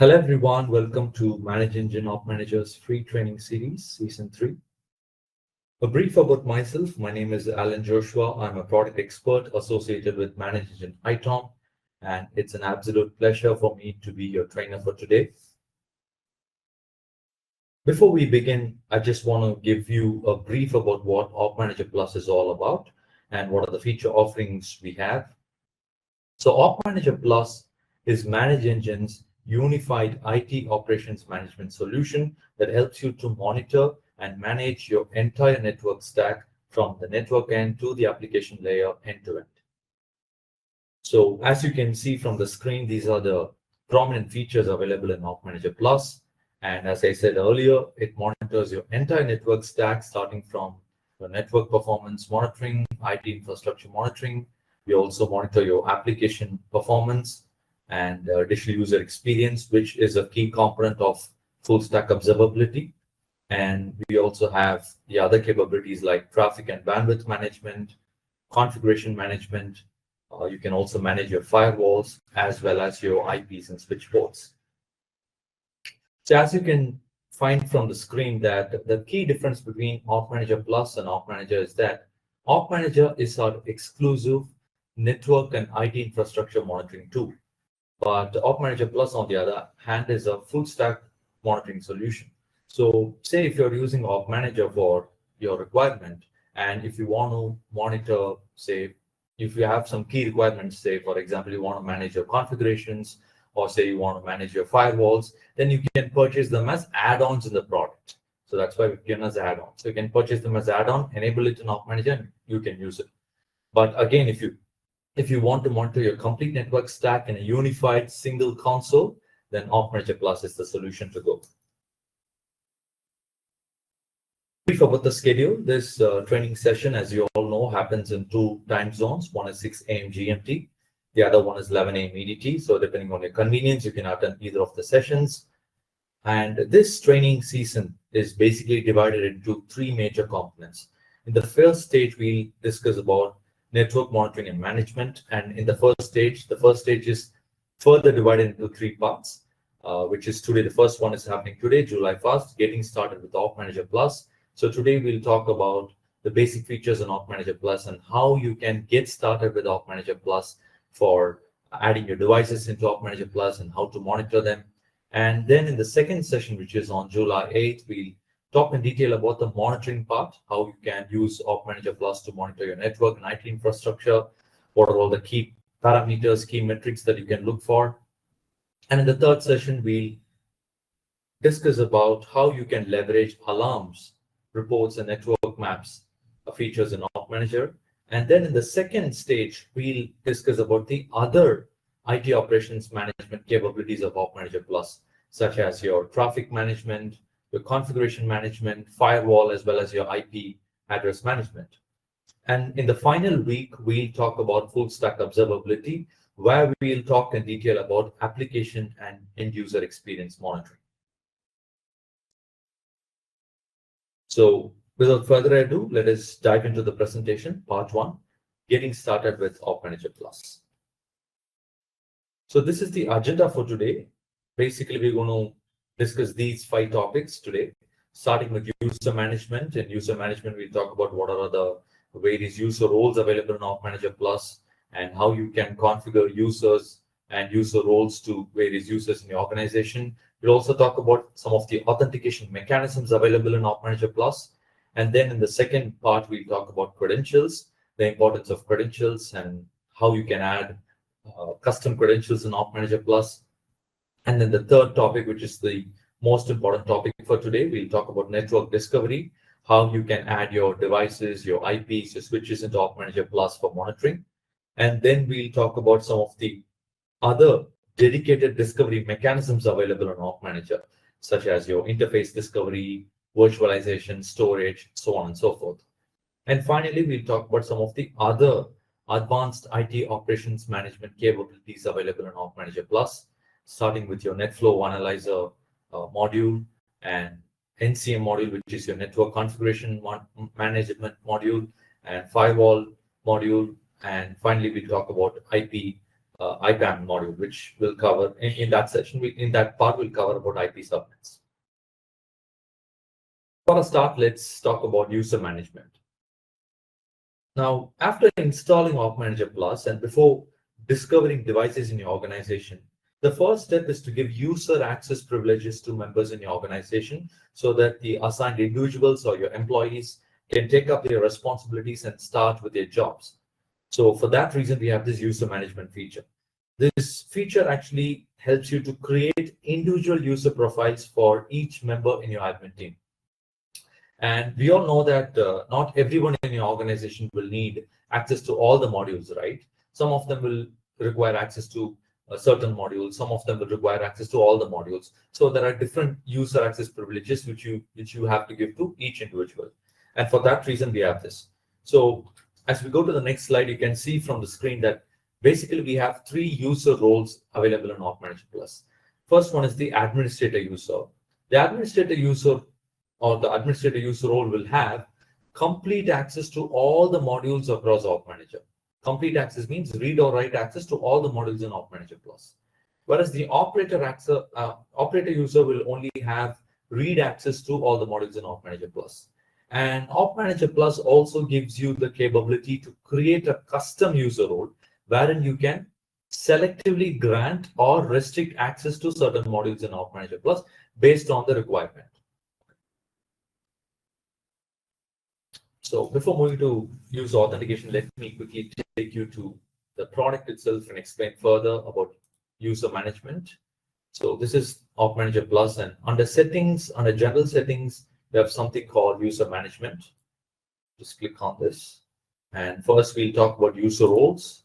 Hello everyone, welcome to ManageEngine OpManager's free training series, Season 3. A brief about myself, my name is Alan Joshua. I'm a product expert associated with ManageEngine ITOM, and it's an absolute pleasure for me to be your trainer for today. Before we begin, I just want to give you a brief about what OpManager Plus is all about and what are the feature offerings we have. So OpManager Plus is ManageEngine's unified IT operations management solution that helps you to monitor and manage your entire network stack from the network end to the application layer end to end. So as you can see from the screen, these are the prominent features available in OpManager Plus. And as I said earlier, it monitors your entire network stack starting from your network performance monitoring, IT infrastructure monitoring. We also monitor your application performance and digital user experience, which is a key component of full stack observability. And we also have the other capabilities like traffic and bandwidth management, configuration management. You can also manage your firewalls as well as your IPs and switchboards. So as you can find from the screen, that the key difference between OpManager Plus and OpManager is that OpManager is our exclusive network and IT infrastructure monitoring tool. But OpManager Plus, on the other hand, is a full stack monitoring solution. So say if you're using OpManager for your requirement, and if you want to monitor, say, if you have some key requirements, say, for example, you want to manage your configurations, or say you want to manage your firewalls, then you can purchase them as add-ons in the product. So that's why we've given as add-ons. So you can purchase them as add-on, enable it in OpManager, and you can use it. But again, if you want to monitor your complete network stack in a unified single console, then OpManager Plus is the solution to go. Brief about the schedule. This training session, as you all know, happens in 2 time zones. One is 6 a.m. GMT. The other one is 11 a.m. EDT. So depending on your convenience, you can attend either of the sessions. And this training season is basically divided into 3 major components. In the first stage, we'll discuss about network monitoring and management. And in the first stage is further divided into 3 parts, which is today. The first one is happening today, July 1st, getting started with OpManager Plus. So today we'll talk about the basic features in OpManager Plus and how you can get started with OpManager Plus for adding your devices into OpManager Plus and how to monitor them. And then in the second session, which is on July 8th, we'll talk in detail about the monitoring part, how you can use OpManager Plus to monitor your network and IT infrastructure, what are all the key parameters, key metrics that you can look for. And in the third session, we'll discuss about how you can leverage alarms, reports, and network maps features in OpManager. And then in the second stage, we'll discuss about the other IT operations management capabilities of OpManager Plus, such as your traffic management, your configuration management, firewall, as well as your IP address management. And in the final week, we'll talk about full stack observability, where we'll talk in detail about application and end user experience monitoring. So without further ado, let us dive into the presentation, part 1, getting started with OpManager Plus. So this is the agenda for today. Basically, we're going to discuss these 5 topics today, starting with user management. In user management, we'll talk about what are the various user roles available in OpManager Plus and how you can configure users and user roles to various users in your organization. We'll also talk about some of the authentication mechanisms available in OpManager Plus. And then in the second part, we'll talk about credentials, the importance of credentials and how you can add custom credentials in OpManager Plus. And then the third topic, which is the most important topic for today, we'll talk about network discovery, how you can add your devices, your IPs, your switches into OpManager Plus for monitoring. And then we'll talk about some of the other dedicated discovery mechanisms available on OpManager, such as your interface discovery, virtualization, storage, so on and so forth. And finally, we'll talk about some of the other advanced IT operations management capabilities available in OpManager Plus, starting with your NetFlow Analyzer module and NCM module, which is your network configuration management module, and firewall module. And finally, we talk about IP IPAM module, which will cover in that session. In that part, we'll cover about IP subnets. For a start, let's talk about user management. Now, after installing OpManager Plus and before discovering devices in your organization, the first step is to give user access privileges to members in your organization so that the assigned individuals or your employees can take up their responsibilities and start with their jobs. So for that reason, we have this user management feature. This feature actually helps you to create individual user profiles for each member in your admin team. And we all know that not everyone in your organization will need access to all the modules, right? Some of them will require access to certain modules. Some of them will require access to all the modules. So there are different user access privileges which you have to give to each individual. And for that reason, we have this. So as we go to the next slide, you can see from the screen that basically we have 3 user roles available in OpManager Plus. First one is the administrator user. The administrator user or the administrator user role will have complete access to all the modules across OpManager. Complete access means read or write access to all the modules in OpManager Plus. Whereas the operator user will only have read access to all the modules in OpManager Plus. And OpManager Plus also gives you the capability to create a custom user role wherein you can selectively grant or restrict access to certain modules in OpManager Plus based on the requirement. So before moving to user authentication, let me quickly take you to the product itself and explain further about user management. So this is OpManager Plus, and under settings, under general settings, we have something called user management. Just click on this. And first we'll talk about user roles.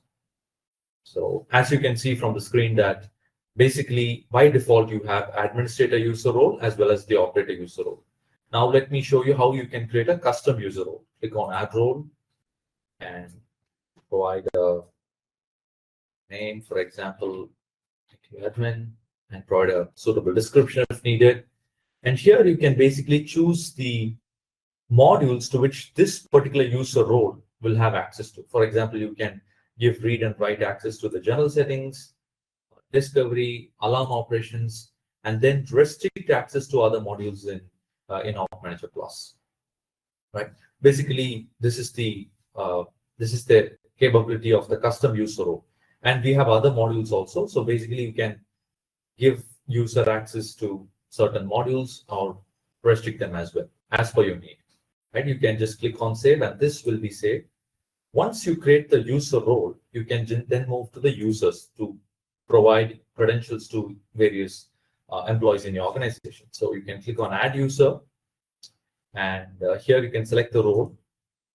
So as you can see from the screen that basically by default, you have administrator user role as well as the operator user role. Now let me show you how you can create a custom user role. Click on add role and provide a name, for example, admin, and provide a suitable description if needed. And here you can basically choose the modules to which this particular user role will have access to. For example, you can give read and write access to the general settings, discovery, alarm operations, and then restrict access to other modules in OpManager Plus. Right. Basically, this is the capability of the custom user role, and we have other modules also. So basically, you can give user access to certain modules or restrict them as well as per your need. Right. You can just click on save, and this will be saved. Once you create the user role, you can then move to the users to provide credentials to various employees in your organization. So you can click on add user, and here you can select the role.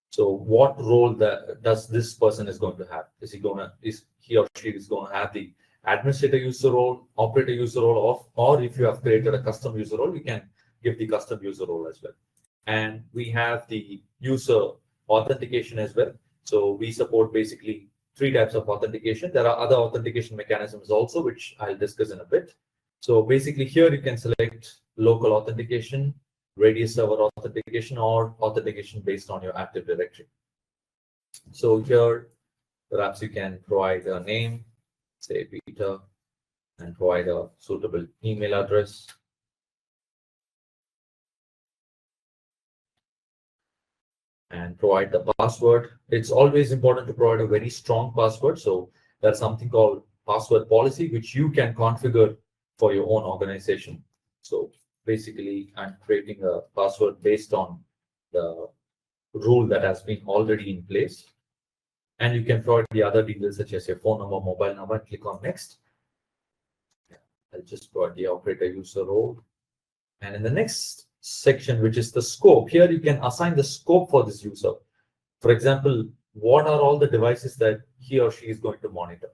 So what role does this person is going to have? Is he or she is going to have the administrator user role, operator user role, or if you have created a custom user role, you can give the custom user role as well. And we have the user authentication as well. So we support basically 3 types of authentication. There are other authentication mechanisms also, which I'll discuss in a bit. So basically here you can select local authentication, radius server authentication, or authentication based on your Active Directory. So here perhaps you can provide a name, say Peter, and provide a suitable email address. And provide the password. It's always important to provide a very strong password. So there's something called password policy, which you can configure for your own organization. So basically, I'm creating a password based on the rule that has been already in place. And you can provide the other details such as your phone number, mobile number, and click on next. I'll just provide the operator user role. And in the next section, which is the scope, here you can assign the scope for this user. For example, what are all the devices that he or she is going to monitor?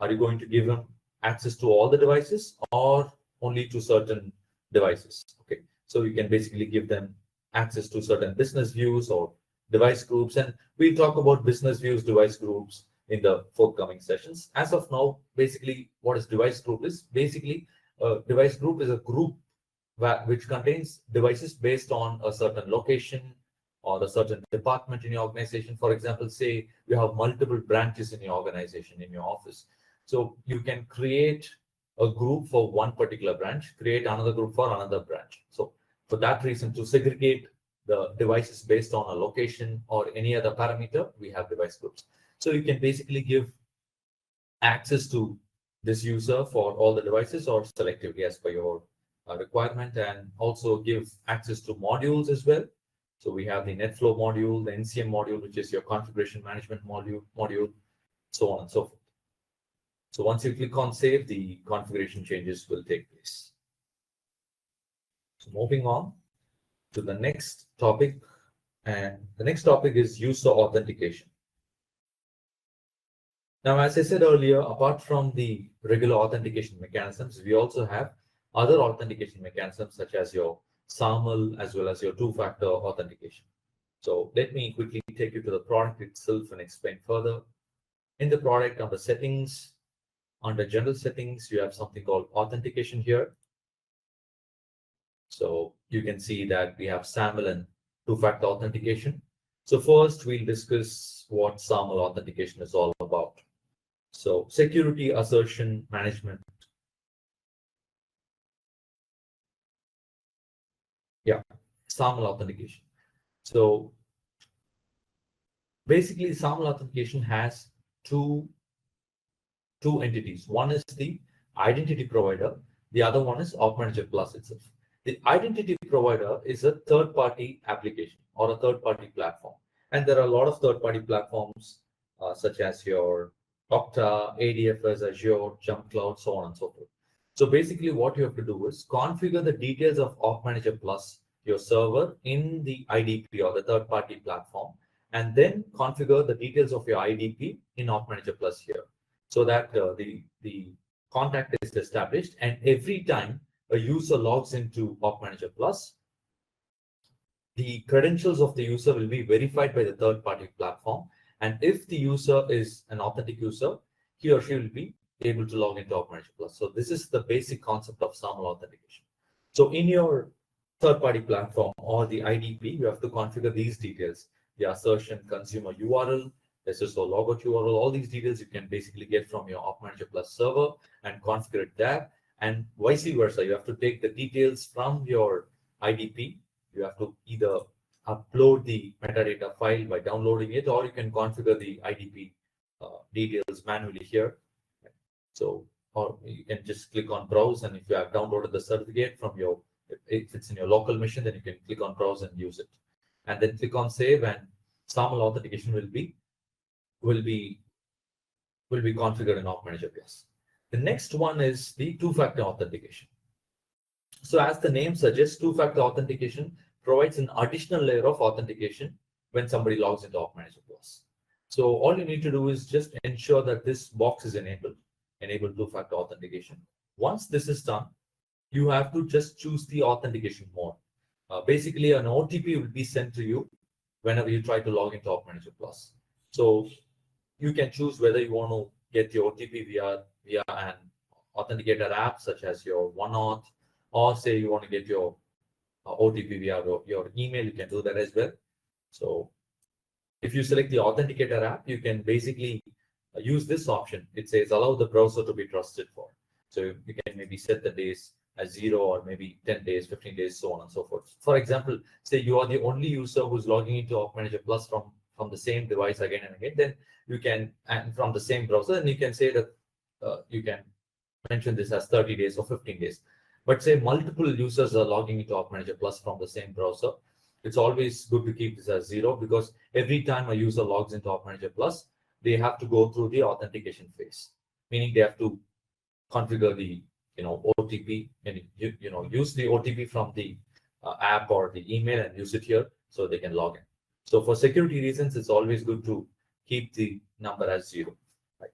Are you going to give him access to all the devices or only to certain devices? Okay, so you can basically give them access to certain business views or device groups, and we'll talk about business views, device groups in the forthcoming sessions. As of now, basically what is device group is basically a device group is a group which contains devices based on a certain location or a certain department in your organization. For example, say you have multiple branches in your organization, in your office. So you can create a group for one particular branch, create another group for another branch. So for that reason, to segregate the devices based on a location or any other parameter, we have device groups. So you can basically give access to this user for all the devices or selectively as per your requirement, and also give access to modules as well. So we have the NetFlow module, the NCM module, which is your configuration management module, so on and so forth. So once you click on save, the configuration changes will take place. So moving on to the next topic, and the next topic is user authentication. Now, as I said earlier, apart from the regular authentication mechanisms, we also have other authentication mechanisms such as your SAML as well as your two-factor authentication. So let me quickly take you to the product itself and explain further. In the product, under settings, under general settings, you have something called authentication here. So you can see that we have SAML and two-factor authentication. So first, we'll discuss what SAML authentication is all about. So security assertion management. Yeah, SAML authentication. So basically, SAML authentication has two entities. One is the identity provider. The other one is OpManager Plus itself. The identity provider is a third-party application or a third-party platform. And there are a lot of third-party platforms such as your Okta, ADFS, Azure, Jump Cloud, so on and so forth. So basically what you have to do is configure the details of OpManager Plus, your server, in the IDP or the third-party platform, and then configure the details of your IDP in OpManager Plus here, so that the contact is established, and every time a user logs into OpManager Plus, the credentials of the user will be verified by the third-party platform. And if the user is an authentic user, he or she will be able to log into OpManager Plus. So this is the basic concept of SAML authentication. So in your third-party platform or the IDP, you have to configure these details: the assertion, consumer URL, SSO logout URL. All these details you can basically get from your OpManager Plus server and configure it there. And vice versa, you have to take the details from your IDP. You have to either upload the metadata file by downloading it, or you can configure the IDP details manually here. So, or you can just click on browse, and if you have downloaded the certificate from your, if it's in your local machine, then you can click on browse and use it, and then click on save, and SAML authentication will be configured in OpManager Plus. The next one is the two-factor authentication. So as the name suggests, two-factor authentication provides an additional layer of authentication when somebody logs into OpManager Plus. So all you need to do is just ensure that this box is enabled two-factor authentication. Once this is done, you have to just choose the authentication mode. Basically, an OTP will be sent to you whenever you try to log into OpManager Plus. So you can choose whether you want to get your OTP via an authenticator app such as your OneAuth, or say you want to get your OTP via your email. You can do that as well. So if you select the authenticator app, you can basically use this option. It says allow the browser to be trusted for. So you can maybe set the days as 0 or maybe 10 days, 15 days, so on and so forth. For example, say you are the only user who's logging into OpManager Plus from the same device again and again, then you can, and from the same browser, and you can say that you can mention this as 30 days or 15 days. But say multiple users are logging into OpManager Plus from the same browser, it's always good to keep this as 0, because every time a user logs into OpManager Plus, they have to go through the authentication phase, meaning they have to configure the OTP, and use the OTP from the app or the email and use it here so they can log in. So for security reasons, it's always good to keep the number as 0. Right.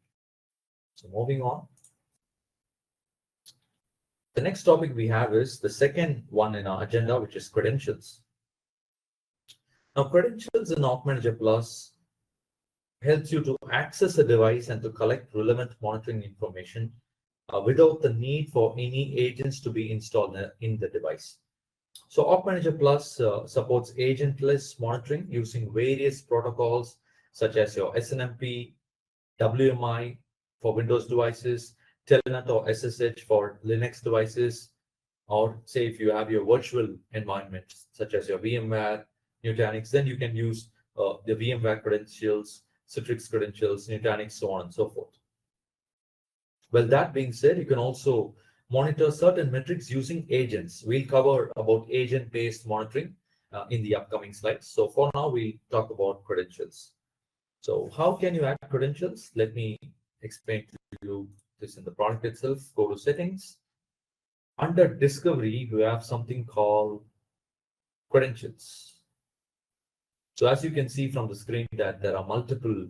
So moving on. The next topic we have is the second one in our agenda, which is credentials. Now, credentials in OpManager Plus helps you to access a device and to collect relevant monitoring information without the need for any agents to be installed in the device. So OpManager Plus supports agentless monitoring using various protocols such as your SNMP, WMI, for Windows devices, Telnet or SSH for Linux devices, or say if you have your virtual environment, such as your VMware, Nutanix, then you can use the VMware credentials, Citrix credentials, Nutanix, so on and so forth. Well, that being said, you can also monitor certain metrics using agents. We'll cover about agent-based monitoring in the upcoming slides. So for now, we'll talk about credentials. So how can you add credentials? Let me explain to you this in the product itself. Go to settings. Under discovery, you have something called credentials. So as you can see from the screen that there are multiple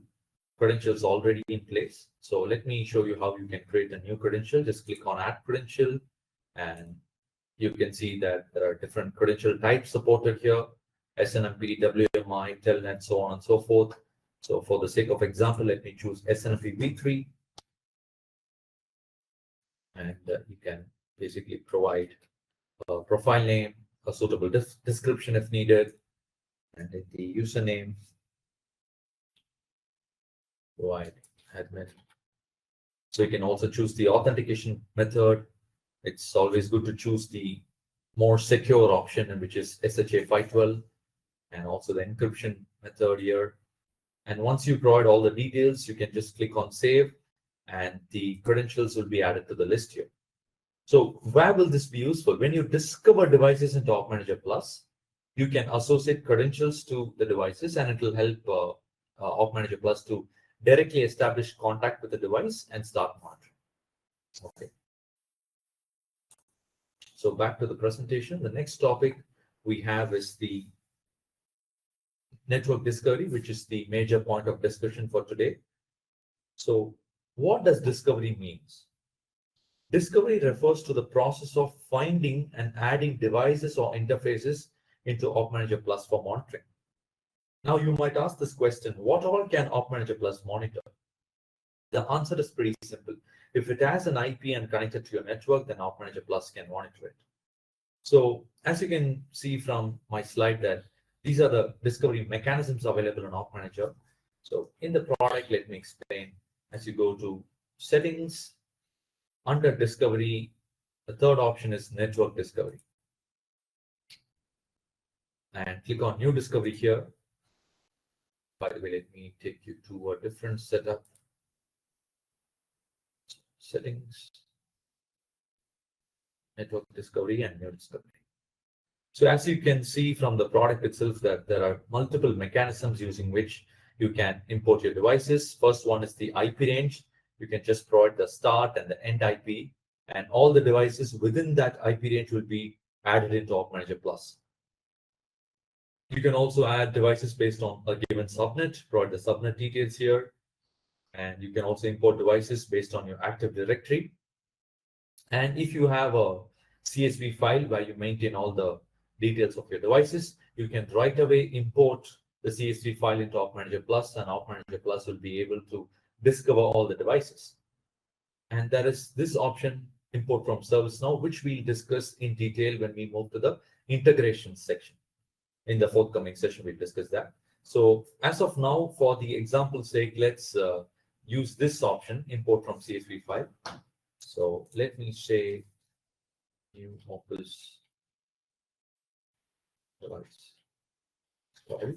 credentials already in place. So let me show you how you can create a new credential. Just click on add credential and you can see that there are different credential types supported here: SNMP, WMI, Telnet, so on and so forth. So for the sake of example, let me choose SNMP v3, and you can basically provide a profile name, a suitable description if needed, and in the username, provide admin. So you can also choose the authentication method. It's always good to choose the more secure option, which is SHA 512, and also the encryption method here. And once you provide all the details, you can just click on save, and the credentials will be added to the list here. So where will this be useful? When you discover devices into OpManager Plus, you can associate credentials to the devices, and it will help OpManager Plus to directly establish contact with the device and start monitoring. Okay. So back to the presentation. The next topic we have is the network discovery, which is the major point of discussion for today. So what does discovery means? Discovery refers to the process of finding and adding devices or interfaces into OpManager Plus for monitoring. Now you might ask this question: what all can OpManager Plus monitor? The answer is pretty simple. If it has an IP and connected to your network, then OpManager Plus can monitor it. So as you can see from my slide, that these are the discovery mechanisms available in OpManager. So in the product, let me explain. As you go to settings, under discovery, the third option is network discovery. And click on new discovery here. By the way, let me take you to a different setup. Settings, network discovery, and new discovery. So as you can see from the product itself, that there are multiple mechanisms using which you can import your devices. First one is the IP range. You can just provide the start and the end IP, and all the devices within that IP range will be added into OpManager Plus. You can also add devices based on a given subnet, provide the subnet details here, and you can also import devices based on your Active Directory. And if you have a CSV file where you maintain all the details of your devices, you can right away import the CSV file into OpManager Plus, and OpManager Plus will be able to discover all the devices. And there is this option, import from ServiceNow, which we'll discuss in detail when we move to the integration section. In the forthcoming session, we'll discuss that. So as of now, for the example's sake, let's use this option, import from CSV file. So let me say new Office device file.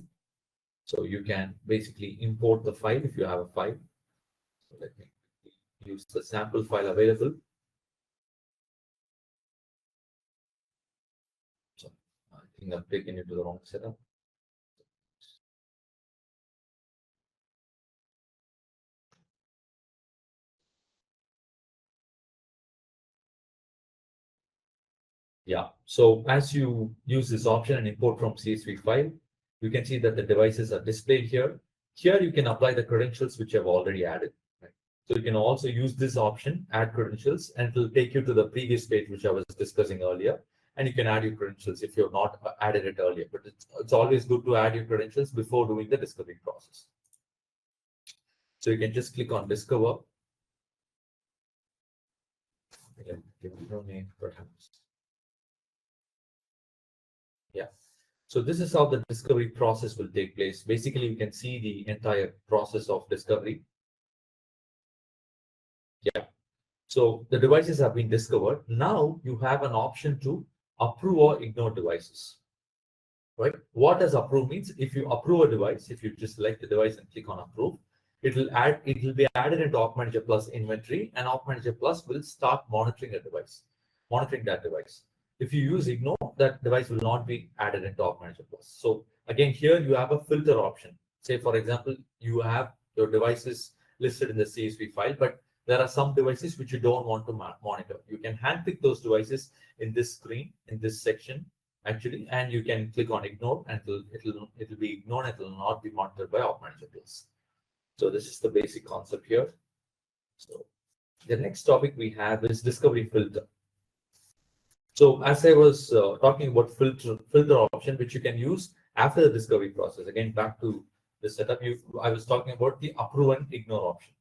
So you can basically import the file if you have a file. So let me use the sample file available. So I think I've taken you to the wrong setup. Yeah, so as you use this option and import from CSV file, you can see that the devices are displayed here. Here you can apply the credentials which you have already added. Right? So you can also use this option, add credentials, and it will take you to the previous page which I was discussing earlier. And you can add your credentials if you have not added it earlier. But it's always good to add your credentials before doing the discovery process. So you can just click on Discover. Give it no name, perhaps. Yeah. So this is how the discovery process will take place. Basically, you can see the entire process of discovery. Yeah. So the devices have been discovered. Now you have an option to approve or ignore devices, right? What does approve means? If you approve a device, if you just select the device and click on approve, it will be added into OpManager Plus inventory, and OpManager Plus will start monitoring that device. If you use ignore, that device will not be added into OpManager Plus. So again, here you have a filter option. Say for example, you have your devices listed in the CSV file, but there are some devices which you don't want to monitor. You can handpick those devices in this screen, in this section actually, and you can click on ignore, and it'll be ignored, and it will not be monitored by OpManager Plus. So this is the basic concept here. So the next topic we have is discovery filter. So as I was talking about filter option, which you can use after the discovery process. Again, back to the setup, I was talking about the approve and ignore option.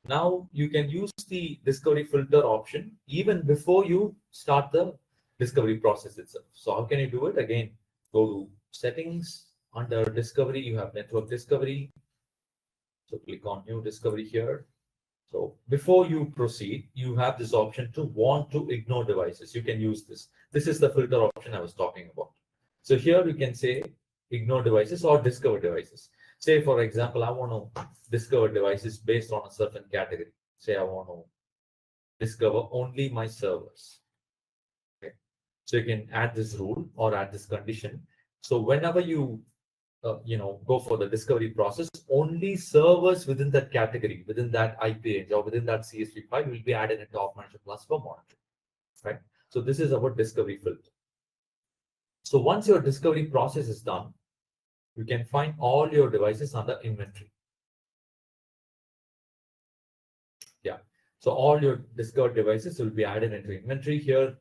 Now you can use the discovery filter option even before you start the discovery process itself. So how can you do it? Again, go to settings. Under discovery, you have network discovery. So click on new discovery here. So before you proceed, you have this option to want to ignore devices. You can use this. This is the filter option I was talking about. So here you can say ignore devices or discover devices. Say, for example, I want to discover devices based on a certain category. Say I want to discover only my servers. Okay. So you can add this rule or add this condition. So whenever you go for the discovery process, only servers within that category, within that IP range or within that CSV file will be added into OpManager Plus for monitoring, right? So this is about discovery filter. So once your discovery process is done, you can find all your devices under inventory. Yeah. So all your discovered devices will be added into inventory here.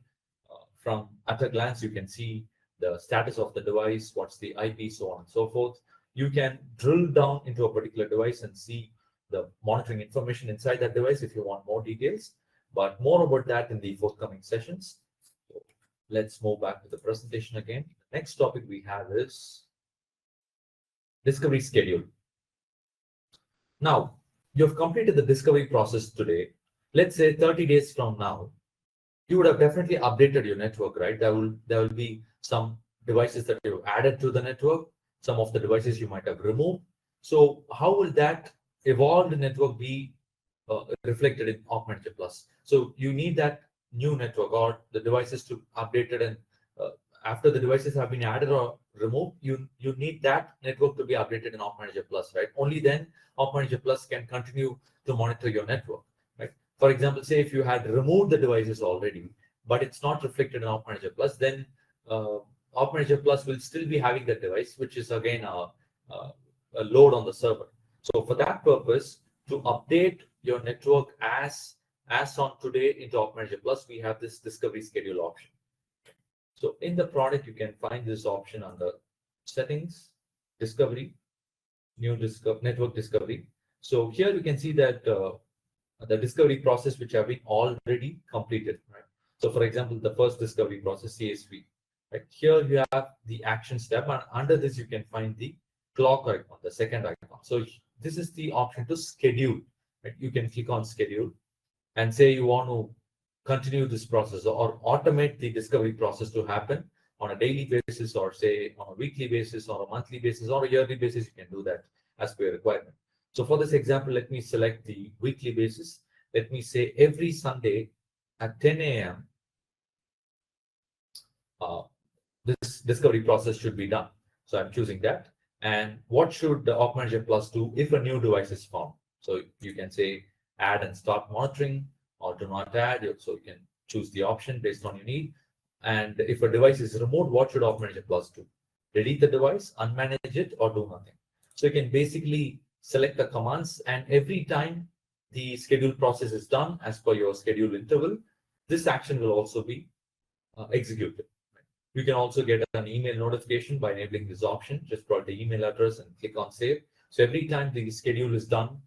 From at a glance, you can see the status of the device, what's the IP, so on and so forth. You can drill down into a particular device and see the monitoring information inside that device if you want more details, but more about that in the forthcoming sessions. So let's move back to the presentation again. The next topic we have is discovery schedule. Now, you've completed the discovery process today. Let's say 30 days from now, you would have definitely updated your network, right? There will be some devices that you've added to the network, some of the devices you might have removed. So how will that evolved network be reflected in OpManager Plus? So you need that new network or the devices to updated, and after the devices have been added or removed, you need that network to be updated in OpManager Plus, right? Only then OpManager Plus can continue to monitor your network, right? For example, say if you had removed the devices already, but it's not reflected in OpManager Plus, then OpManager Plus will still be having that device, which is again a load on the server. So for that purpose, to update your network as on today into OpManager Plus, we have this discovery schedule option. So in the product, you can find this option under settings, discovery, new network discovery. So here you can see that the discovery process which have been already completed, right? So for example, the first discovery process, CSV, right? Here you have the action step, and under this you can find the clock icon, the second icon. So this is the option to schedule, right? You can click on schedule and say you want to continue this process or automate the discovery process to happen on a daily basis, or say on a weekly basis or a monthly basis or a yearly basis. You can do that as per your requirement. So for this example, let me select the weekly basis. Let me say every Sunday at 10 a.m. This discovery process should be done. So I'm choosing that. And what should the OpManager Plus do if a new device is found? So you can say add and start monitoring, or do not add. So you can choose the option based on your need. And if a device is removed, what should OpManager Plus do? Delete the device, unmanage it, or do nothing. So you can basically select the commands, and every time the schedule process is done as per your schedule interval, this action will also be executed. You can also get an email notification by enabling this option. Just provide the email address and click on save. So every time the schedule is done,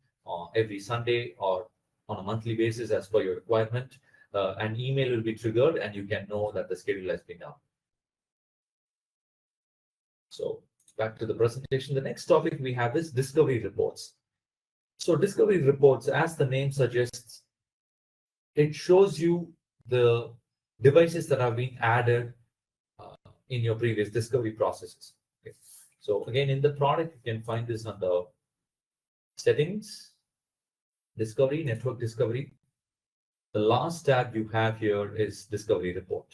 every Sunday or on a monthly basis as per your requirement, an email will be triggered and you can know that the schedule has been done. So back to the presentation. The next topic we have is discovery reports. So discovery reports, as the name suggests, it shows you the devices that have been added in your previous discovery processes. Okay. So again, in the product, you can find this under settings, discovery, network discovery. The last tab you have here is discovery report.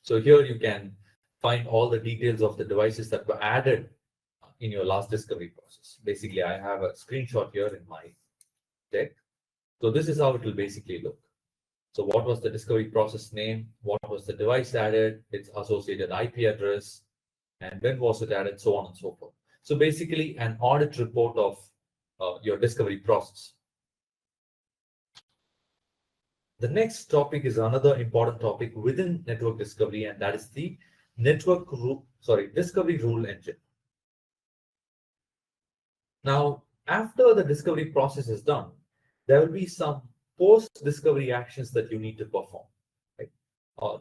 So here you can find all the details of the devices that were added in your last discovery process. Basically, I have a screenshot here in my deck. So this is how it will basically look. So what was the discovery process name? What was the device added? Its associated IP address, and when was it added, so on and so forth. So basically an audit report of your discovery process. The next topic is another important topic within network discovery, and that is the discovery rule engine. Now, after the discovery process is done, there will be some post-discovery actions that you need to perform. Right?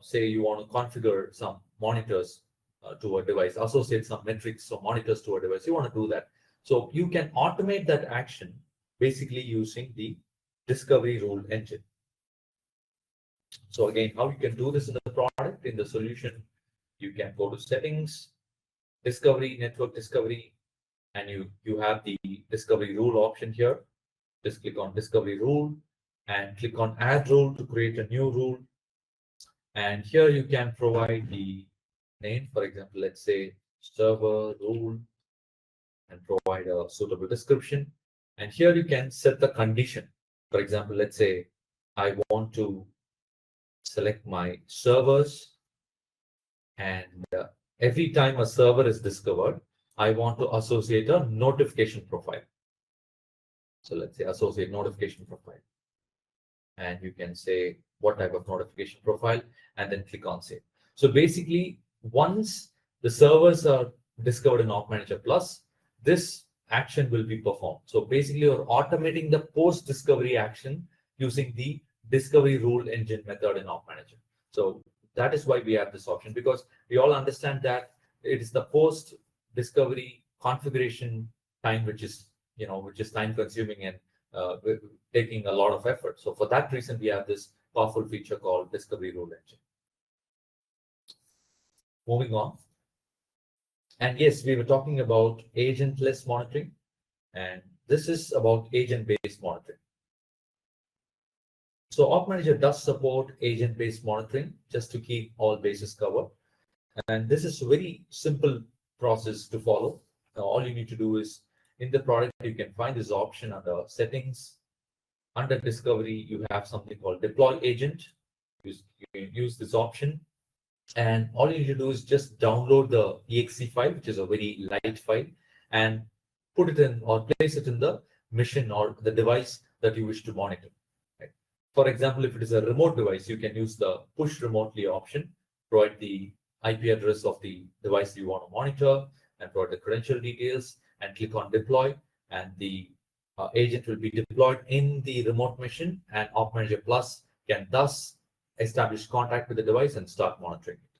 Say you want to configure some monitors to a device, associate some metrics or monitors to a device. You want to do that. So you can automate that action basically using the discovery rule engine. So again, how you can do this in the product, in the solution, you can go to settings, discovery, network discovery, and you have the discovery rule option here. Just click on discovery rule and click on add rule to create a new rule. And here you can provide the name, for example, let's say server rule, and provide a suitable description. And here you can set the condition. For example, let's say I want to select my servers, and every time a server is discovered, I want to associate a notification profile. So let's say associate notification profile. And you can say what type of notification profile, and then click on save. So basically, once the servers are discovered in OpManager Plus, this action will be performed. So basically, you're automating the post-discovery action using the discovery rule engine method in OpManager. So that is why we have this option, because we all understand that it is the post-discovery configuration time, which is time consuming and taking a lot of effort. So for that reason, we have this powerful feature called discovery rule engine. Moving on. And yes, we were talking about agentless monitoring, and this is about agent-based monitoring. So OpManager does support agent-based monitoring just to keep all bases covered. And this is a very simple process to follow. Now, all you need to do is in the product, you can find this option under settings. Under discovery, you have something called deploy agent. You can use this option. And all you need to do is just download the exe file, which is a very light file, and put it in or place it in the machine or the device that you wish to monitor. Right? For example, if it is a remote device, you can use the push remotely option, provide the IP address of the device you want to monitor, and provide the credential details, and click on deploy, and the agent will be deployed in the remote machine, and OpManager Plus can thus establish contact with the device and start monitoring it.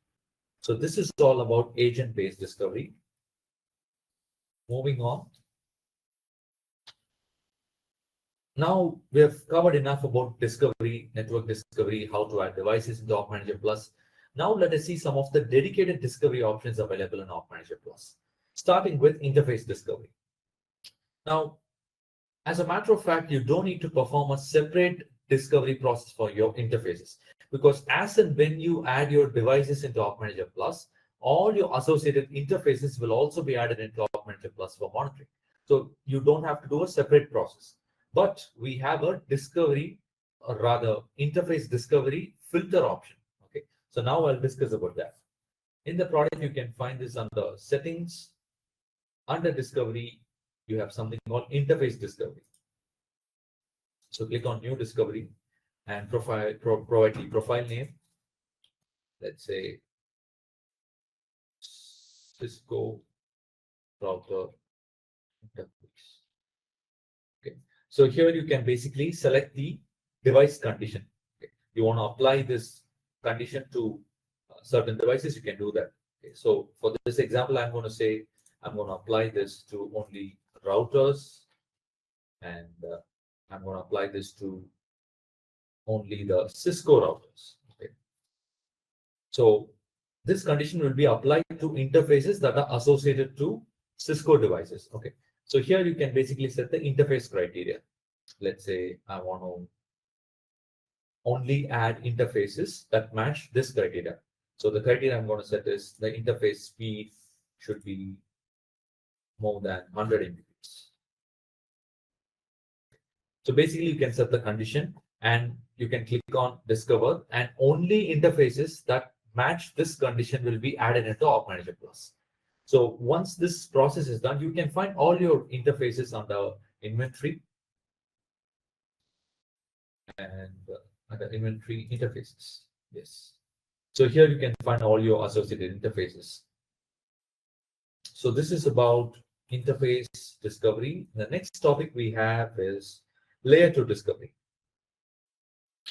So this is all about agent-based discovery. Moving on. Now we have covered enough about discovery, network discovery, how to add devices into OpManager Plus. Now let us see some of the dedicated discovery options available in OpManager Plus, starting with interface discovery. Now, as a matter of fact, you don't need to perform a separate discovery process for your interfaces, because as and when you add your devices into OpManager Plus, all your associated interfaces will also be added into OpManager Plus for monitoring. So you don't have to do a separate process. But we have a discovery, or rather interface discovery filter option. Okay, so now I'll discuss about that. In the product, you can find this under settings. Under discovery, you have something called interface discovery. So click on new discovery and provide the profile name. Let's say Cisco router interface. Okay. So here you can basically select the device condition. Okay. You want to apply this condition to certain devices, you can do that. Okay. So for this example, I'm going to say I'm going to apply this to only routers, and I'm going to apply this to only the Cisco routers. Okay. So this condition will be applied to interfaces that are associated to Cisco devices. Okay. So here you can basically set the interface criteria. Let's say I want to only add interfaces that match this criteria. So the criteria I'm going to set is the interface speed should be more than 100 Mbps. So basically you can set the condition and you can click on discover, and only interfaces that match this condition will be added into OpManager Plus. So once this process is done, you can find all your interfaces under inventory and under inventory interfaces. Yes. So here you can find all your associated interfaces. So this is about interface discovery. The next topic we have is layer 2 discovery.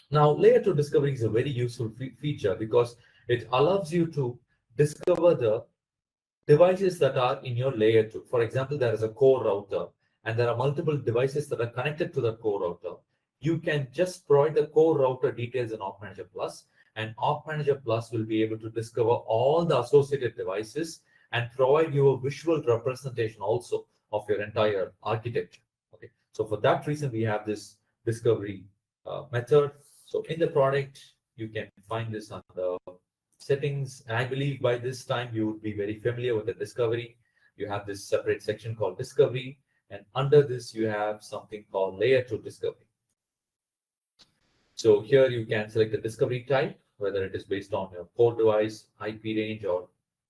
Now, layer 2 discovery is a very useful feature because it allows you to discover the devices that are in your layer 2. For example, there is a core router and there are multiple devices that are connected to the core router. You can just provide the core router details in OpManager Plus, and OpManager Plus will be able to discover all the associated devices and provide you a visual representation also of your entire architecture. Okay, so for that reason, we have this discovery method. So in the product, you can find this under settings. And I believe by this time you would be very familiar with the discovery. You have this separate section called discovery, and under this you have something called layer 2 discovery. So here you can select the discovery type, whether it is based on your core device, IP range, or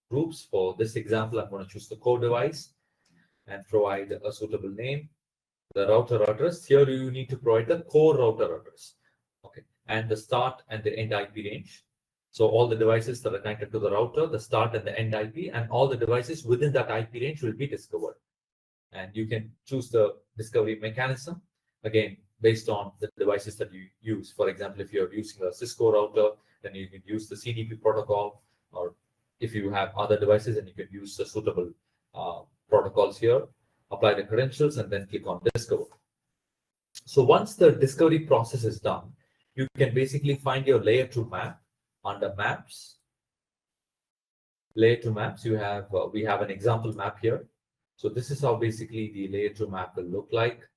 groups. For this example, I'm going to choose the core device and provide a suitable name. The router address, here you need to provide the core router address. Okay, and the start and the end IP range. So all the devices that are connected to the router, the start and the end IP, and all the devices within that IP range will be discovered. And you can choose the discovery mechanism, again, based on the devices that you use. For example, if you're using a Cisco router, then you can use the CDP protocol, or if you have other devices, then you can use the suitable protocols here, apply the credentials, and then click on discover. So once the discovery process is done, you can basically find your layer 2 map under maps. Layer 2 maps, you have we have an example map here. So this is how basically the layer 2 map will look like.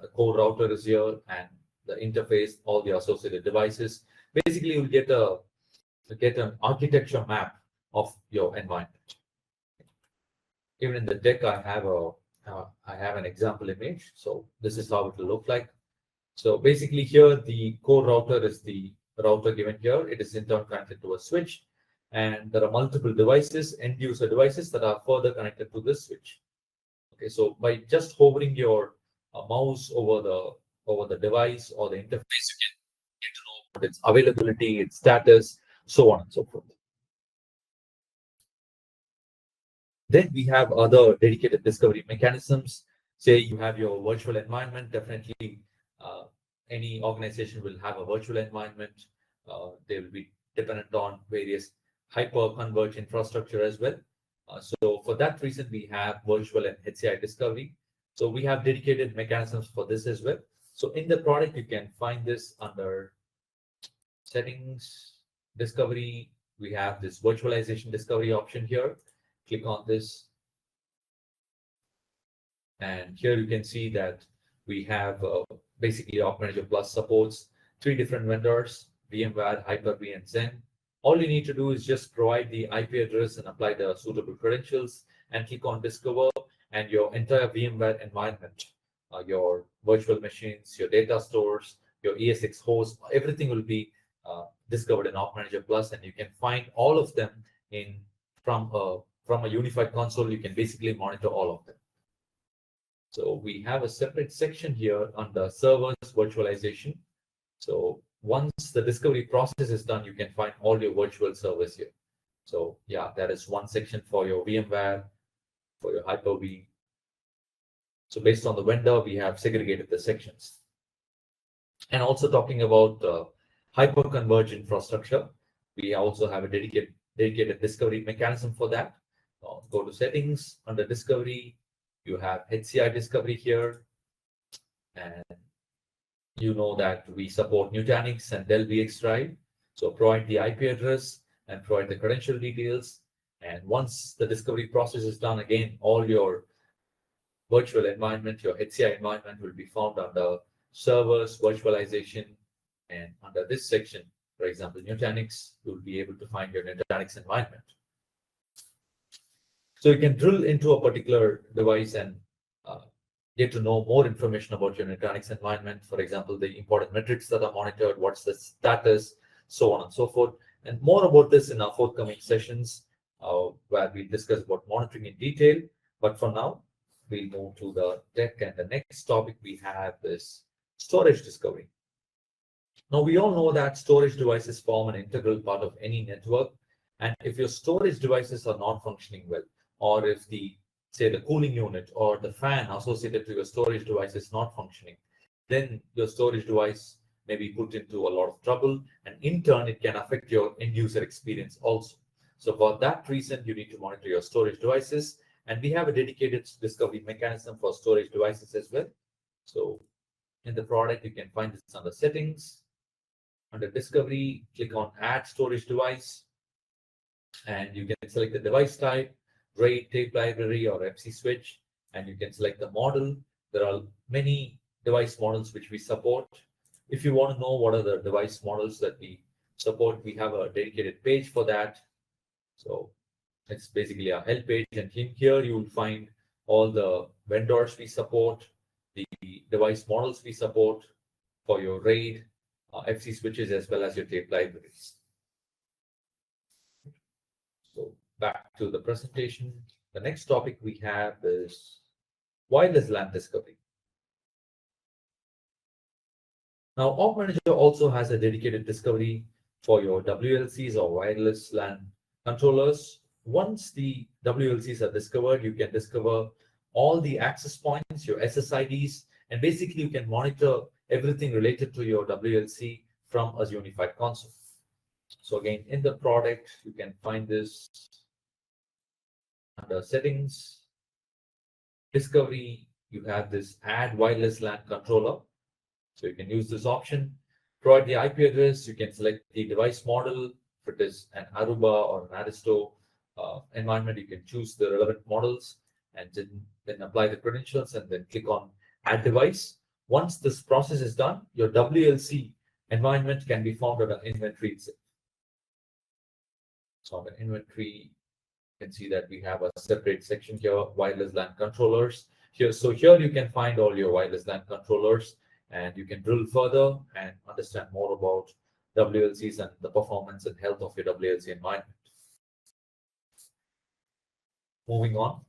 The core router is here, and the interface, all the associated devices. Basically, you'll get an architecture map of your environment. Even in the deck, I have an example image. So this is how it will look like. So basically here, the core router is the router given here. It is in turn connected to a switch, and there are multiple devices, end user devices, that are further connected to this switch. Okay, so by just hovering your mouse over the device or the interface, you can get to know about its availability, its status, so on and so forth. Then we have other dedicated discovery mechanisms. Say you have your virtual environment. Definitely, any organization will have a virtual environment. They will be dependent on various hyper-converged infrastructure as well. So for that reason, we have virtual and HCI discovery. So we have dedicated mechanisms for this as well. So in the product, you can find this under settings, discovery. We have this virtualization discovery option here. Click on this. And here you can see that we have basically OpManager Plus supports 3 different vendors: VMware, Hyper-V, and Zen. All you need to do is just provide the IP address and apply the suitable credentials and click on discover, and your entire VMware environment, your virtual machines, your data stores, your ESX host, everything will be discovered in OpManager Plus, and you can find all of them in from a unified console. You can basically monitor all of them. So we have a separate section here under servers virtualization. So once the discovery process is done, you can find all your virtual servers here. So yeah, that is one section for your VMware, for your Hyper-V. So based on the vendor, we have segregated the sections. And also talking about hyper-converged infrastructure, we also have a dedicated discovery mechanism for that. Go to settings, under discovery, you have HCI discovery here, and You know that we support Nutanix and Dell VX Drive. So provide the IP address and provide the credential details. And once the discovery process is done, again, all your virtual environment, your HCI environment will be found under servers, virtualization, and under this section, for example, Nutanix, you'll be able to find your Nutanix environment. So you can drill into a particular device and uh, get to know more information about your Nutanix environment. For example, the important metrics that are monitored, what's the status, so on and so forth. And more about this in our forthcoming sessions, where we discuss about monitoring in detail. But for now, we'll move to the tech, and the next topic we have is storage discovery. Now, we all know that storage devices form an integral part of any network. And if your storage devices are not functioning well, or if say the cooling unit or the fan associated to your storage device is not functioning, then your storage device may be put into a lot of trouble. And in turn, it can affect your end user experience also. So for that reason, you need to monitor your storage devices. And we have a dedicated discovery mechanism for storage devices as well. So in the product, you can find this under settings. Under discovery, click on add storage device, and you can select the device type, RAID, tape library, or FC switch, and you can select the model. There are many device models which we support. If you want to know what are the device models that we support, we have a dedicated page for that. So it's basically a help page, and in here you will find all the vendors we support, the device models we support for your RAID, FC switches, as well as your tape libraries. So back to the presentation. The next topic we have is wireless LAN discovery. Now, OpManager also has a dedicated discovery for your WLCs or wireless LAN controllers. Once the WLCs are discovered, you can discover all the access points, your SSIDs, and basically you can monitor everything related to your WLC from a unified console. So again, in the product, you can find this under settings, discovery, you have this add wireless LAN controller. So you can use this option, provide the IP address, you can select the device model. If it is an Aruba or an Aristo environment, you can choose the relevant models and then apply the credentials and then click on add device. Once this process is done, your WLC environment can be found under inventory itself. So on the inventory, you can see that we have a separate section here, wireless LAN controllers. So here you can find all your wireless LAN controllers, and you can drill further and understand more about WLCs and the performance and health of your WLC environment. Moving on.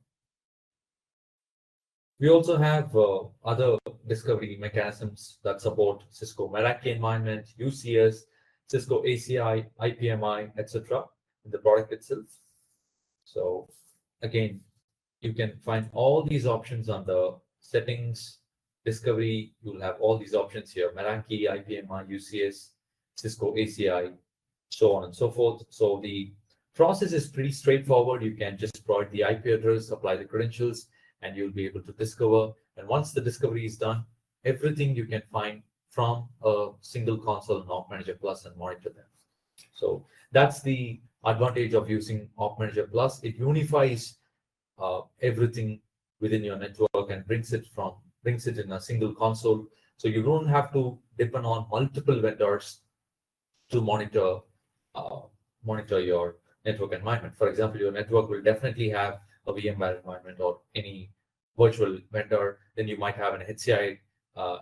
We also have other discovery mechanisms that support Cisco Meraki environment, UCS, Cisco ACI, IPMI, etc. in the product itself. So again, you can find all these options under settings, discovery. You'll have all these options here: Meraki, IPMI, UCS, Cisco ACI, so on and so forth. So the process is pretty straightforward. You can just provide the IP address, apply the credentials, and you'll be able to discover. And once the discovery is done, everything you can find from a single console in OpManager Plus and monitor them. So that's the advantage of using OpManager Plus. It unifies everything within your network and brings it in a single console. So you don't have to depend on multiple vendors to monitor your network environment. For example, your network will definitely have a VMware environment or any virtual vendor. Then you might have an HCI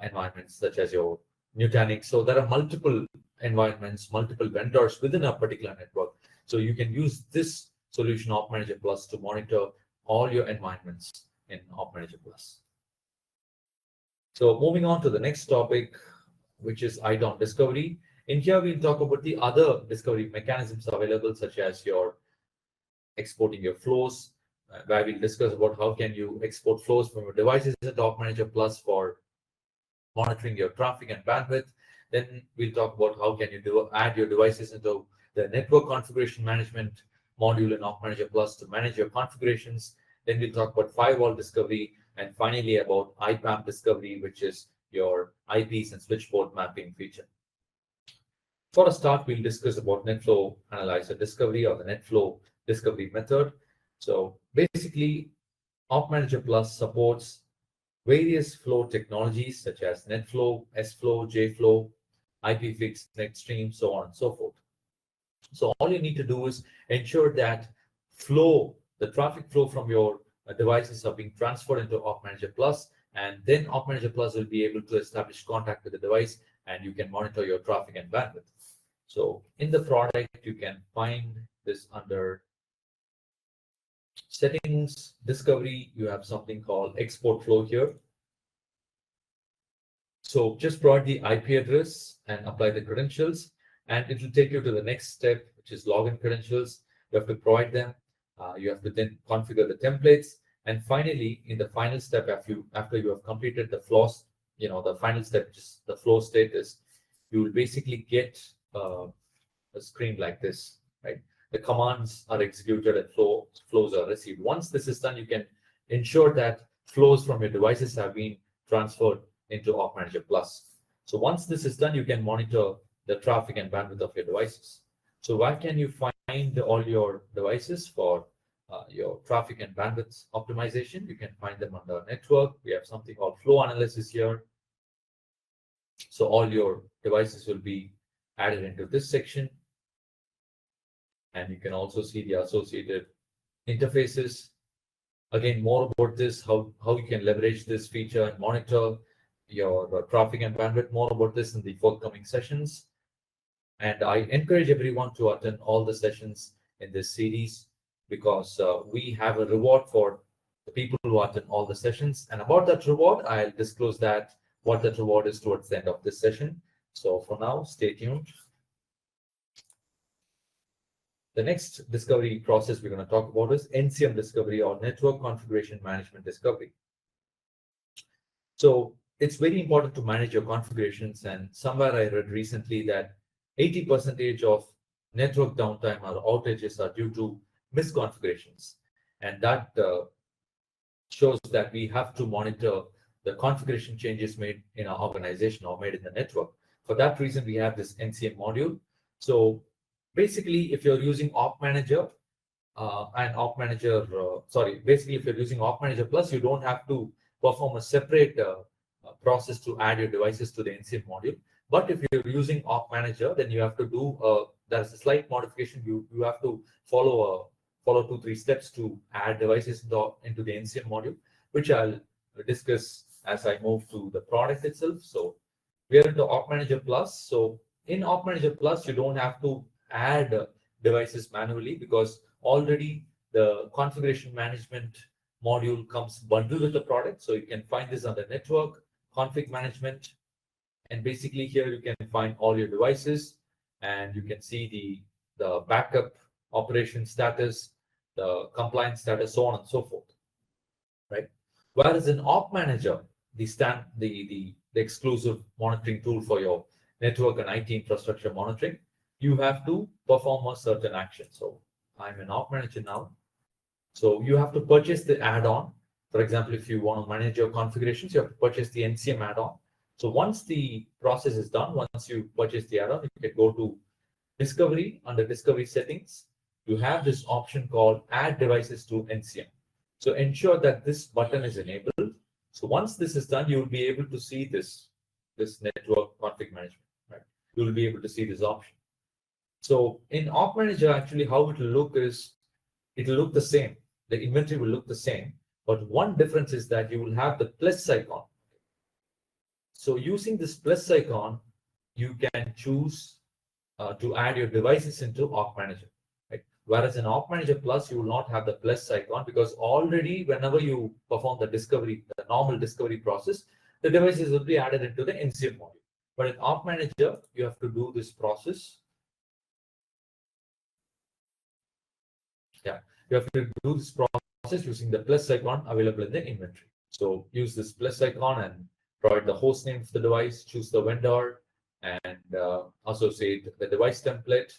environment such as your Nutanix. So there are multiple environments, multiple vendors within a particular network. So you can use this solution, OpManager Plus, to monitor all your environments in OpManager Plus. So moving on to the next topic, which is IDOM discovery. In here, we'll talk about the other discovery mechanisms available, such as your exporting your flows, where we'll discuss about how can you export flows from your devices into OpManager Plus for monitoring your traffic and bandwidth. Then we'll talk about how can you add your devices into the network configuration management module in OpManager Plus to manage your configurations. Then we'll talk about firewall discovery, and finally about IPAM discovery, which is your IPs and switchboard mapping feature. For a start, we'll discuss about NetFlow Analyzer Discovery or the NetFlow Discovery method. So basically, OpManager Plus supports various flow technologies such as NetFlow, SFlow, JFlow, IPFix, NetStream, so on and so forth. So all you need to do is ensure that the traffic flow from your devices are being transferred into OpManager Plus, and then OpManager Plus will be able to establish contact with the device, and you can monitor your traffic and bandwidth. So in the product, you can find this under Settings, Discovery. You have something called Export Flow here. So just provide the IP address and apply the credentials, and it will take you to the next step, which is login credentials. You have to provide them. You have to then configure the templates, and finally, in the final step, after you have completed the flows, the final step, which is the flow status, you will basically get a screen like this, right? The commands are executed and flows are received. Once this is done, you can ensure that flows from your devices have been transferred into OpManager Plus. So once this is done, you can monitor the traffic and bandwidth of your devices. So where can you find all your devices for your traffic and bandwidth optimization? You can find them under Network. We have something called Flow Analysis here. So all your devices will be added into this section. And you can also see the associated interfaces. Again, more about this, how you can leverage this feature and monitor your traffic and bandwidth, more about this in the forthcoming sessions. And I encourage everyone to attend all the sessions in this series, because we have a reward for the people who attend all the sessions. And about that reward, I'll disclose what that reward is towards the end of this session. So for now, stay tuned. The next discovery process we're going to talk about is NCM discovery, or Network Configuration Management Discovery. So it's very important to manage your configurations, and somewhere I read recently that 80% of network downtime or outages are due to misconfigurations, and that shows that we have to monitor the configuration changes made in our organization or made in the network. For that reason, we have this NCM module. So basically, if you're using OpManager basically if you're using OpManager Plus, you don't have to perform a separate process to add your devices to the NCM module. But if you're using OpManager, then you have to do there's a slight modification. You have to follow 2-3 steps to add devices into the NCM module, which I'll discuss as I move to the product itself. So we are into OpManager Plus. So in OpManager Plus, you don't have to add devices manually, because already the configuration management module comes bundled with the product. So you can find this under Network Config Management, and basically here you can find all your devices, and you can see the backup operation status, the compliance status, so on and so forth, right? Whereas in OpManager, the exclusive monitoring tool for your network and IT infrastructure monitoring, you have to perform a certain action. So I'm in OpManager now. So you have to purchase the add-on. For example, if you want to manage your configurations, you have to purchase the NCM add-on. So once the process is done, once you purchase the add-on, you can go to Discovery. Under Discovery Settings, you have this option called Add Devices to NCM. So ensure that this button is enabled. So once this is done, you will be able to see this network config management, right? You will be able to see this option. So in OpManager, actually, how it will look is, it will look the same. The inventory will look the same, but one difference is that you will have the plus icon. So using this plus icon, you can choose to add your devices into OpManager, right? Whereas in OpManager Plus, you will not have the plus icon, because already whenever you perform the normal discovery process, the devices will be added into the NCM module. But in OpManager, you have to do this process. You have to do this process using the plus icon available in the inventory. So use this plus icon and provide the host name of the device, choose the vendor, and associate the device template.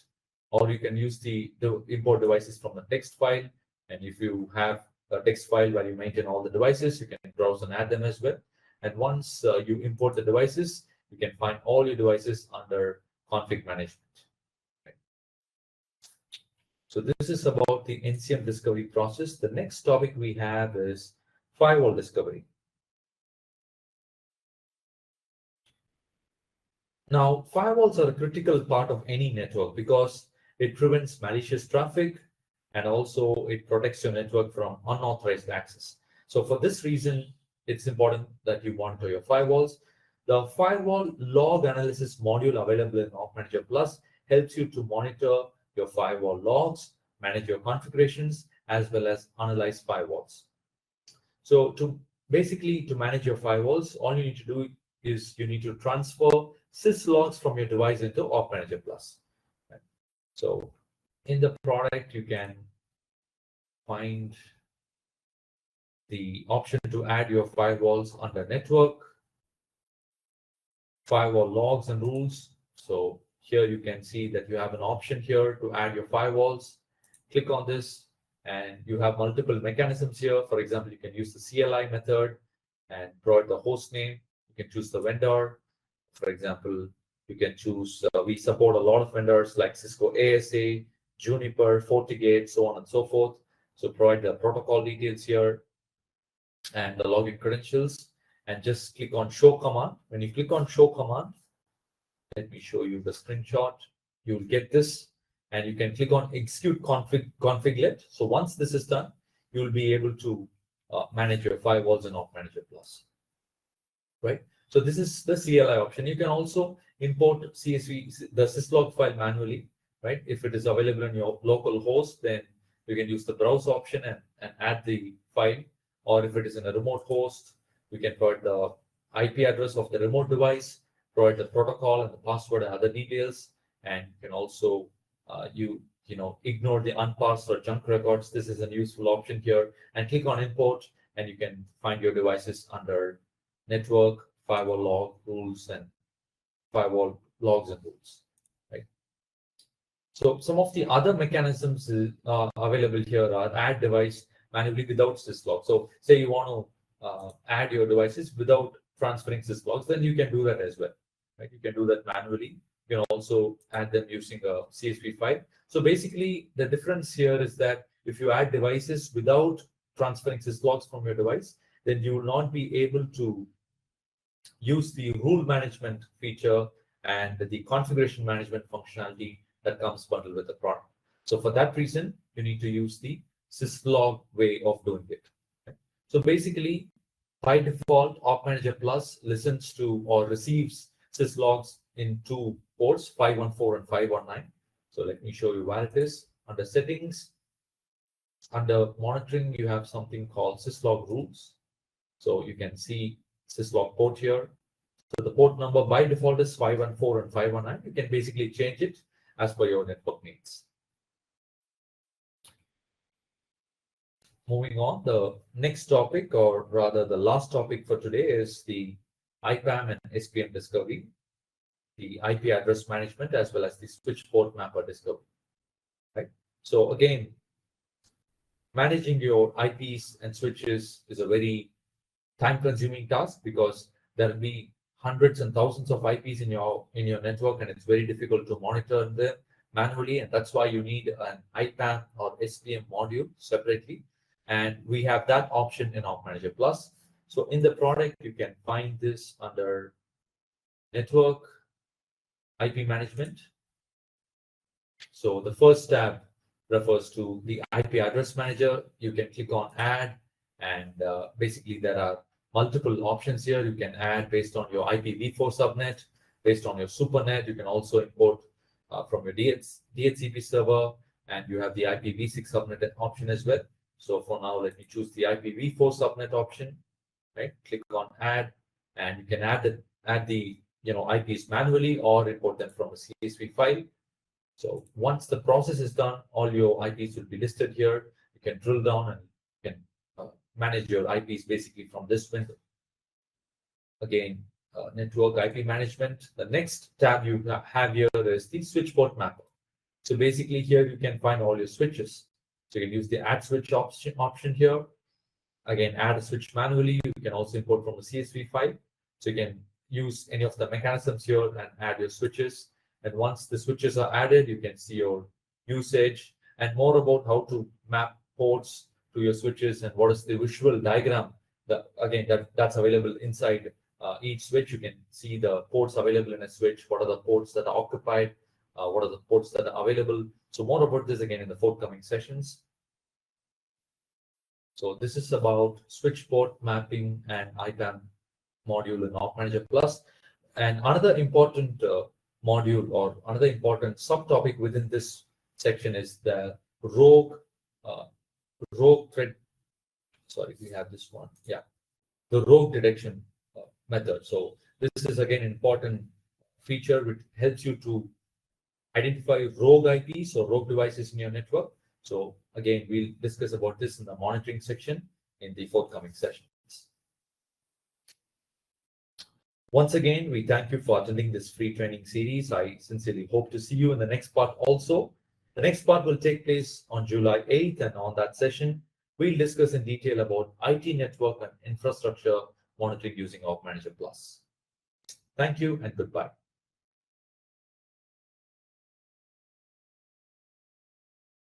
Or you can use the import devices from the text file. And if you have a text file where you maintain all the devices, you can browse and add them as well. And once you import the devices, you can find all your devices under config management. So this is about the NCM discovery process. The next topic we have is firewall discovery. Now, firewalls are a critical part of any network because it prevents malicious traffic and also it protects your network from unauthorized access. So for this reason, it's important that you monitor your firewalls. The firewall log analysis module available in OpManager Plus helps you to monitor your firewall logs, manage your configurations, as well as analyze firewalls. So to manage your firewalls, all you need to do is you need to transfer syslogs from your device into OpManager Plus. Right? So in the product, you can find the option to add your firewalls under network, firewall logs and rules. So here you can see that you have an option here to add your firewalls. Click on this and you have multiple mechanisms here. For example, you can use the CLI method and provide the host name. You can choose the vendor. For example, you can choose, we support a lot of vendors like Cisco ASA, Juniper, FortiGate, so on and so forth. So provide the protocol details here and the login credentials and just click on show command. When you click on show command, let me show you the screenshot. You'll get this and you can click on execute configlet. So once this is done, you'll be able to manage your firewalls in OpManager Plus, right? So this is the CLI option. You can also import CSV, the syslog file manually, right? If it is available on your local host, then you can use the browse option and add the file. Or if it is in a remote host, you can provide the IP address of the remote device, provide the protocol and the password and other details, and you can also ignore the unparsed or junk records. This is a useful option here, and click on import, and you can find your devices under network, firewall log rules, and firewall logs and rules. Right. So some of the other mechanisms available here are add device manually without syslog. So say you want to add your devices without transferring syslogs, then you can do that as well. Right? You can do that manually. You can also add them using a CSV file. So basically, the difference here is that if you add devices without transferring syslogs from your device, then you will not be able to use the rule management feature and the configuration management functionality that comes bundled with the product. So for that reason, you need to use the syslog way of doing it. Okay? So basically, by default, OpManager Plus listens to or receives syslogs in two ports, 514 and 519. So let me show you where it is. Under settings, under monitoring, you have something called syslog rules. So you can see syslog port here. So the port number by default is 514 and 519. You can basically change it as per your network needs. Moving on, the next topic, or rather the last topic for today, is the IPAM and SPM discovery, the IP address management, as well as the switch port mapper discovery. Right. So again, managing your IPs and switches is a very time-consuming task because there will be hundreds and thousands of IPs in your network, and it's very difficult to monitor them manually, and that's why you need an IPAM or SPM module separately. And we have that option in OpManager Plus. So in the product, you can find this under network, IP management. So the first tab refers to the IP address manager. You can click on add, and basically there are multiple options here. You can add based on your IPv4 subnet, based on your supernet. You can also import from your DHCP server, and you have the IPv6 subnet option as well. So for now, let me choose the IPv4 subnet option. Right, click on add, and you can add the IPs manually or import them from a CSV file. So once the process is done, all your IPs will be listed here. You can drill down and you can manage your IPs basically from this window. Again, network IP management. The next tab you have here is the switch port mapper. So basically here you can find all your switches. So you can use the add switch option here, again add a switch manually. You can also import from a CSV file. So you can use any of the mechanisms here and add your switches. And once the switches are added, you can see your usage and more about how to map ports to your switches and what is the visual diagram that again that's available inside each switch. You can see the ports available in a switch, what are the ports that are occupied, what are the ports that are available. So more about this again in the forthcoming sessions. So this is about switch port mapping and IPAM module in OpManager Plus. And another important module or another important subtopic within this section is the uh, rogue thread. Sorry, we have this one. Yeah, the rogue detection method. So this is again an important feature which helps you to identify rogue IPs or rogue devices in your network. So again, we'll discuss about this in the monitoring section in the forthcoming sessions. Once again, we thank you for attending this free training series. I sincerely hope to see you in the next part also. The next part will take place on July 8th, and on that session, we'll discuss in detail about IT network and infrastructure monitoring using OpManager Plus. Thank you and goodbye.